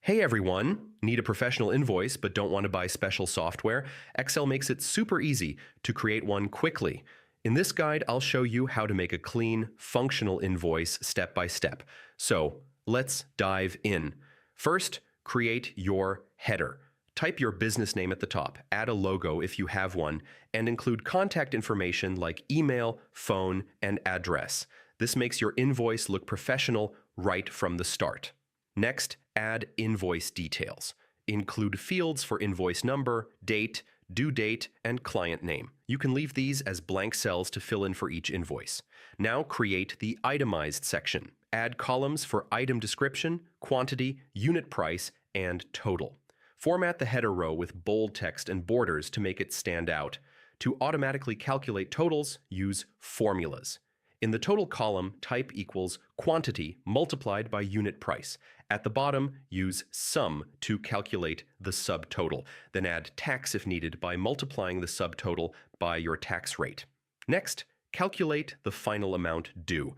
Hey everyone! Need a professional invoice but don't want to buy special software? Excel makes it super easy to create one quickly. In this guide, I'll show you how to make a clean, functional invoice step by step. So let's dive in. First, create your header. Type your business name at the top, add a logo if you have one, and include contact information like email, phone, and address. This makes your invoice look professional right from the start. Next, add invoice details. Include fields for invoice number, date, due date, and client name. You can leave these as blank cells to fill in for each invoice. Now create the itemized section. Add columns for item description, quantity, unit price, and total. Format the header row with bold text and borders to make it stand out. To automatically calculate totals, use formulas. In the total column, type equals quantity multiplied by unit price. At the bottom, use sum to calculate the subtotal. Then add tax if needed by multiplying the subtotal by your tax rate. Next, calculate the final amount due.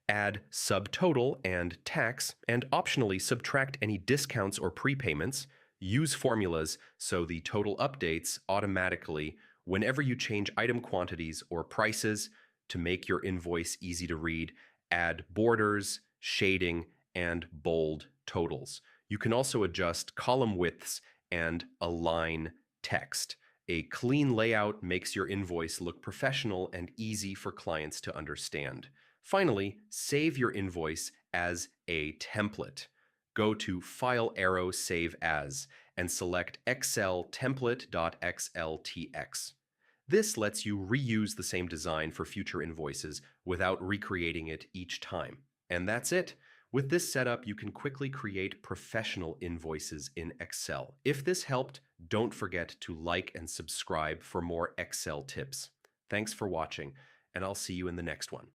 Add subtotal and tax, and optionally subtract any discounts or prepayments. Use formulas so the total updates automatically whenever you change item quantities or prices. To make your invoice easy to read, add borders, shading, and bold totals. You can also adjust column widths and align text. A clean layout makes your invoice look professional and easy for clients to understand. Finally, save your invoice as a template. Go to File arrow Save As and select Excel template.xltx. This lets you reuse the same design for future invoices without recreating it each time. And that's it. With this setup, you can quickly create professional invoices in Excel. If this helped, don't forget to like and subscribe for more Excel tips. Thanks for watching, and I'll see you in the next one.